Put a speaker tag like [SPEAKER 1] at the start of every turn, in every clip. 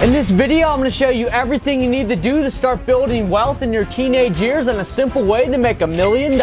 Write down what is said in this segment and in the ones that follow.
[SPEAKER 1] In this video, I'm going to show you everything you need to do to start building wealth in your teenage years and a simple way to make $1 million.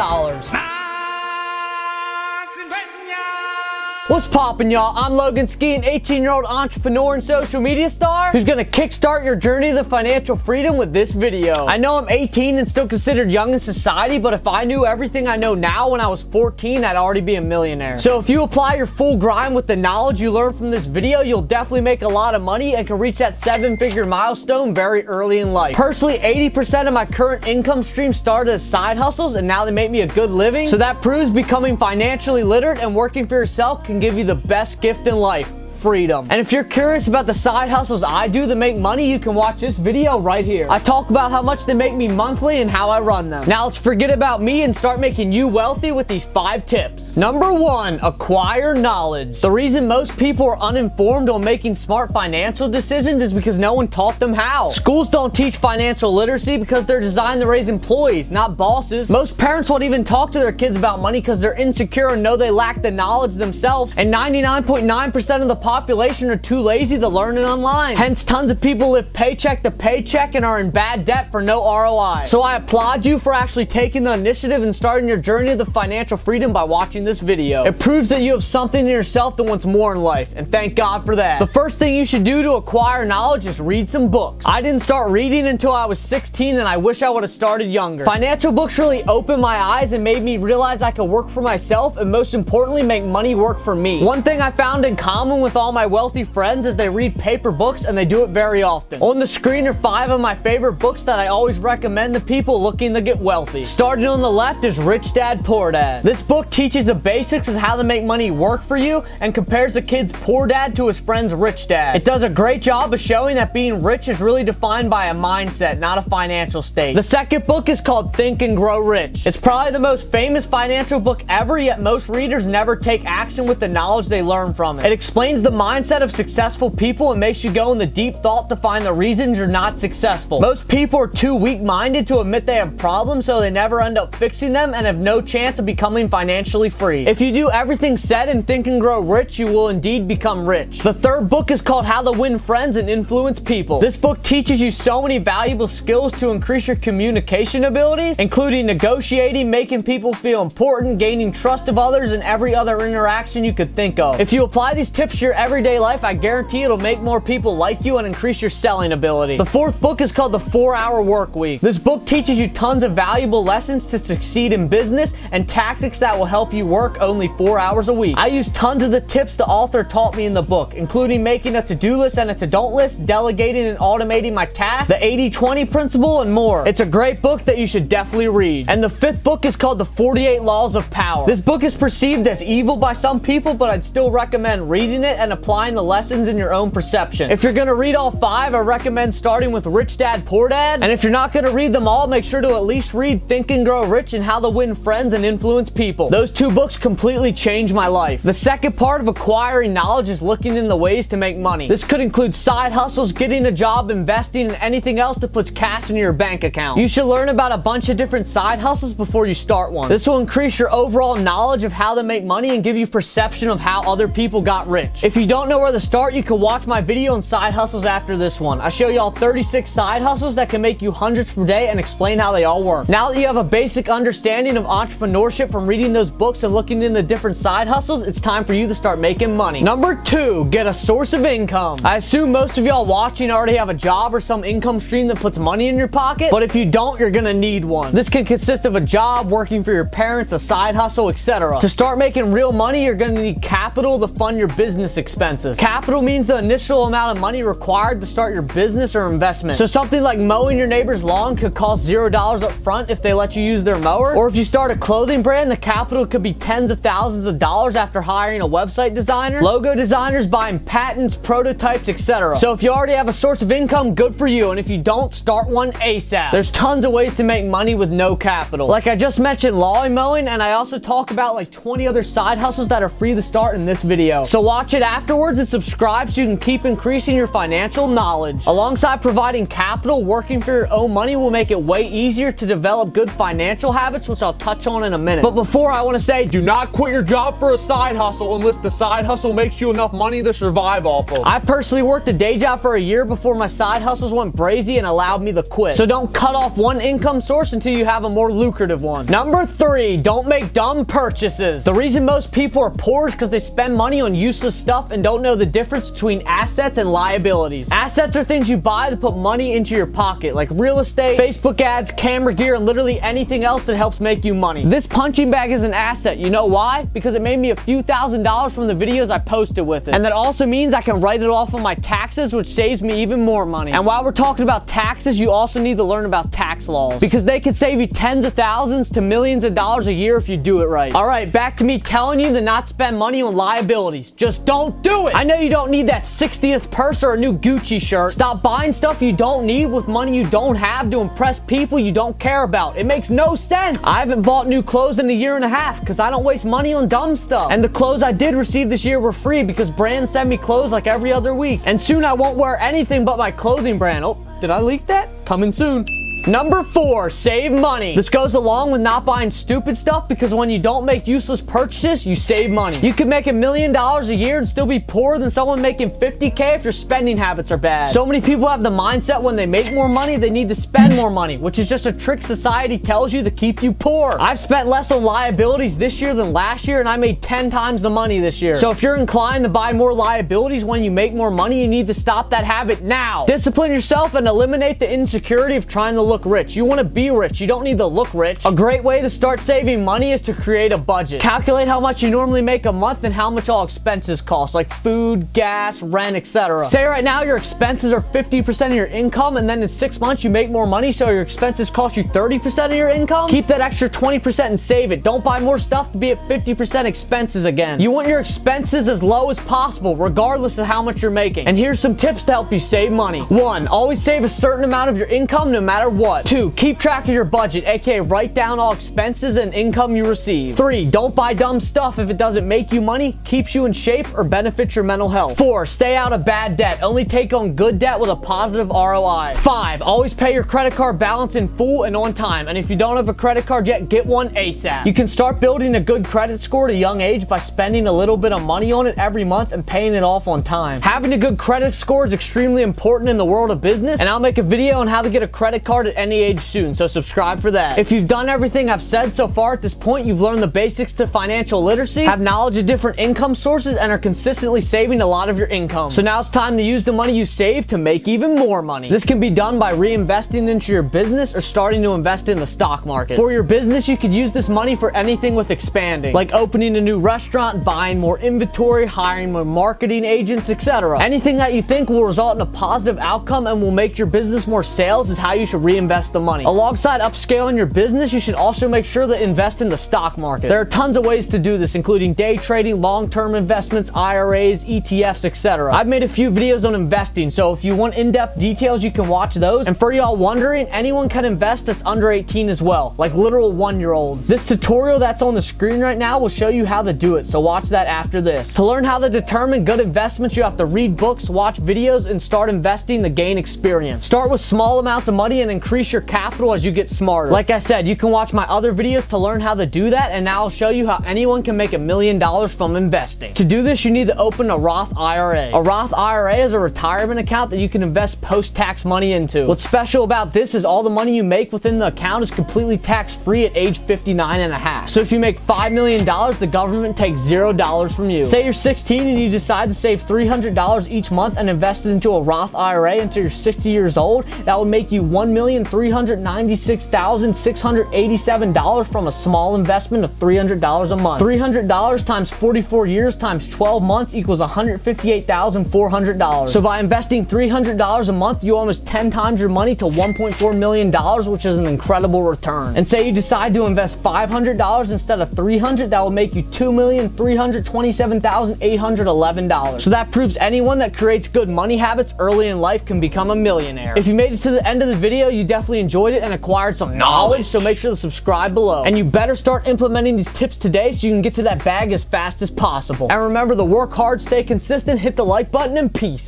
[SPEAKER 1] What's poppin', y'all? I'm Logan Ski, an 18-year-old entrepreneur and social media star who's gonna kickstart your journey to financial freedom with this video. I know I'm 18 and still considered young in society, but if I knew everything I know now when I was 14, I'd already be a millionaire. So if you apply your full grind with the knowledge you learned from this video, you'll definitely make a lot of money and can reach that 7-figure milestone very early in life. Personally, 80% of my current income stream started as side hustles, and now they make me a good living. So that proves becoming financially literate and working for yourself can give you the best gift in life: freedom. And if you're curious about the side hustles I do to make money, you can watch this video right here. I talk about how much they make me monthly and how I run them. Now let's forget about me and start making you wealthy with these 5 tips. Number 1, acquire knowledge. The reason most people are uninformed on making smart financial decisions is because no one taught them how. Schools don't teach financial literacy because they're designed to raise employees, not bosses. Most parents won't even talk to their kids about money because they're insecure and know they lack the knowledge themselves. And 99.9% of the population are too lazy to learn it online. Hence, tons of people live paycheck to paycheck and are in bad debt for no ROI. So I applaud you for actually taking the initiative and starting your journey to financial freedom by watching this video. It proves that you have something in yourself that wants more in life, and thank God for that. The first thing you should do to acquire knowledge is read some books. I didn't start reading until I was 16, and I wish I would have started younger. Financial books really opened my eyes and made me realize I could work for myself and, most importantly, make money work for me. One thing I found in common with all my wealthy friends is they read paper books, and they do it very often. On the screen are 5 of my favorite books that I always recommend to people looking to get wealthy. Starting on the left is Rich Dad Poor Dad. This book teaches the basics of how to make money work for you and compares the kid's poor dad to his friend's rich dad. It does a great job of showing that being rich is really defined by a mindset, not a financial state. The second book is called Think and Grow Rich. It's probably the most famous financial book ever, yet most readers never take action with the knowledge they learn from it. It explains the mindset of successful people and makes you go into deep thought to find the reasons you're not successful. Most people are too weak-minded to admit they have problems, so they never end up fixing them and have no chance of becoming financially free. If you do everything said in Think and Grow Rich, you will indeed become rich. The third book is called How to Win Friends and Influence People. This book teaches you so many valuable skills to increase your communication abilities, including negotiating, making people feel important, gaining trust of others, and every other interaction you could think of. If you apply these tips to your everyday life, I guarantee it'll make more people like you and increase your selling ability. The fourth book is called The 4-Hour Work Week. This book teaches you tons of valuable lessons to succeed in business and tactics that will help you work only 4 hours a week. I use tons of the tips the author taught me in the book, including making a to-do list and a to-don't list, delegating and automating my tasks, the 80-20 principle, and more. It's a great book that you should definitely read. And the fifth book is called The 48 Laws of Power. This book is perceived as evil by some people, but I'd still recommend reading it and applying the lessons in your own perception. If you're gonna read all 5, I recommend starting with Rich Dad Poor Dad. And if you're not gonna read them all, make sure to at least read Think and Grow Rich and How to Win Friends and Influence People. Those 2 books completely changed my life. The second part of acquiring knowledge is looking into ways to make money. This could include side hustles, getting a job, investing, and anything else that puts cash in your bank account. You should learn about a bunch of different side hustles before you start one. This will increase your overall knowledge of how to make money and give you perception of how other people got rich. If you don't know where to start, you can watch my video on side hustles after this one. I show you all 36 side hustles that can make you hundreds per day and explain how they all work. Now that you have a basic understanding of entrepreneurship from reading those books and looking into different side hustles, it's time for you to start making money. Number 2, get a source of income. I assume most of y'all watching already have a job or some income stream that puts money in your pocket, but if you don't, you're gonna need one. This can consist of a job, working for your parents, a side hustle, etc. To start making real money, you're gonna need capital to fund your business expenses. Capital means the initial amount of money required to start your business or investment. So something like mowing your neighbor's lawn could cost $0 up front if they let you use their mower. Or if you start a clothing brand, the capital could be tens of thousands of dollars after hiring a website designer, logo designers, buying patents, prototypes, etc. So if you already have a source of income, good for you. And if you don't, start one ASAP. There's tons of ways to make money with no capital. Like I just mentioned lawn mowing, and I also talk about like 20 other side hustles that are free to start in this video. So watch it afterwards and subscribe so you can keep increasing your financial knowledge. Alongside providing capital, working for your own money will make it way easier to develop good financial habits, which I'll touch on in a minute. But before, I want to say, do not quit your job for a side hustle unless the side hustle makes you enough money to survive off of. I personally worked a day job for a year before my side hustles went brazy and allowed me to quit. So don't cut off one income source until you have a more lucrative one. Number 3, don't make dumb purchases. The reason most people are poor is because they spend money on useless stuff and don't know the difference between assets and liabilities. Assets are things you buy to put money into your pocket, like real estate, Facebook ads, camera gear, and literally anything else that helps make you money. This punching bag is an asset. You know why? Because it made me a few $1,000s from the videos I posted with it. And that also means I can write it off on my taxes, which saves me even more money. And while we're talking about taxes, you also need to learn about tax laws, because they can save you tens of thousands to millions of dollars a year if you do it right. All right, back to me telling you to not spend money on liabilities. Just don't do it. I know you don't need that 60th purse or a new Gucci shirt. Stop buying stuff you don't need with money you don't have to impress people you don't care about. It makes no sense. I haven't bought new clothes in a year and a half because I don't waste money on dumb stuff. And the clothes I did receive this year were free because brands send me clothes like every other week. And soon I won't wear anything but my clothing brand. Oh, did I leak that? Coming soon. Number 4, save money. This goes along with not buying stupid stuff, because when you don't make useless purchases, you save money. You can make $1 million a year and still be poorer than someone making $50K if your spending habits are bad. So many people have the mindset when they make more money, they need to spend more money, which is just a trick society tells you to keep you poor. I've spent less on liabilities this year than last year, and I made 10 times the money this year. So if you're inclined to buy more liabilities when you make more money, you need to stop that habit now. Discipline yourself and eliminate the insecurity of trying to look rich. You want to be rich. You don't need to look rich. A great way to start saving money is to create a budget. Calculate how much you normally make a month and how much all expenses cost, like food, gas, rent, etc. Say right now your expenses are 50% of your income, and then in 6 months you make more money, so your expenses cost you 30% of your income. Keep that extra 20% and save it. Don't buy more stuff to be at 50% expenses again. You want your expenses as low as possible, regardless of how much you're making. And here's some tips to help you save money. 1, always save a certain amount of your income no matter what. 2, keep track of your budget, aka write down all expenses and income you receive. 3, don't buy dumb stuff if it doesn't make you money, keeps you in shape, or benefits your mental health. 4, stay out of bad debt. Only take on good debt with a positive ROI. 5, always pay your credit card balance in full and on time. And if you don't have a credit card yet, get one ASAP. You can start building a good credit score at a young age by spending a little bit of money on it every month and paying it off on time. Having a good credit score is extremely important in the world of business, and I'll make a video on how to get a credit card at any age soon, so subscribe for that. If you've done everything I've said so far at this point, you've learned the basics to financial literacy, have knowledge of different income sources, and are consistently saving a lot of your income. So now it's time to use the money you save to make even more money. This can be done by reinvesting into your business or starting to invest in the stock market. For your business, you could use this money for anything with expanding, like opening a new restaurant, buying more inventory, hiring more marketing agents, etc. Anything that you think will result in a positive outcome and will make your business more sales is how you should reinvest the money. Alongside upscaling your business, you should also make sure to invest in the stock market. There are tons of ways to do this, including day trading, long-term investments, IRAs, ETFs, etc. I've made a few videos on investing, so if you want in-depth details, you can watch those. And for y'all wondering, anyone can invest that's under 18 as well, like literal 1-year-olds. This tutorial that's on the screen right now will show you how to do it, so watch that after this. To learn how to determine good investments, you have to read books, watch videos, and start investing to gain experience. Start with small amounts of money and increase your capital as you get smarter. Like I said, you can watch my other videos to learn how to do that, and now I'll show you how anyone can make $1 million from investing. To do this, you need to open a Roth IRA. A Roth IRA is a retirement account that you can invest post-tax money into. What's special about this is all the money you make within the account is completely tax-free at age 59 and a half. So if you make $5 million, the government takes $0 from you. Say you're 16 and you decide to save $300 each month and invest it into a Roth IRA until you're 60 years old. That would make you $1,396,687 from a small investment of $300 a month. $300 times 44 years times 12 months equals $158,400. So by investing $300 a month, you almost 10 times your money to $1.4 million, which is an incredible return. And say you decide to invest $500 instead of $300, that will make you $2,327,811. So that proves anyone that creates good money habits early in life can become a millionaire. If you made it to the end of the video, you definitely enjoyed it and acquired some knowledge, so make sure to subscribe below. And you better start implementing these tips today so you can get to that bag as fast as possible. And remember to work hard, stay consistent, hit the like button, and peace.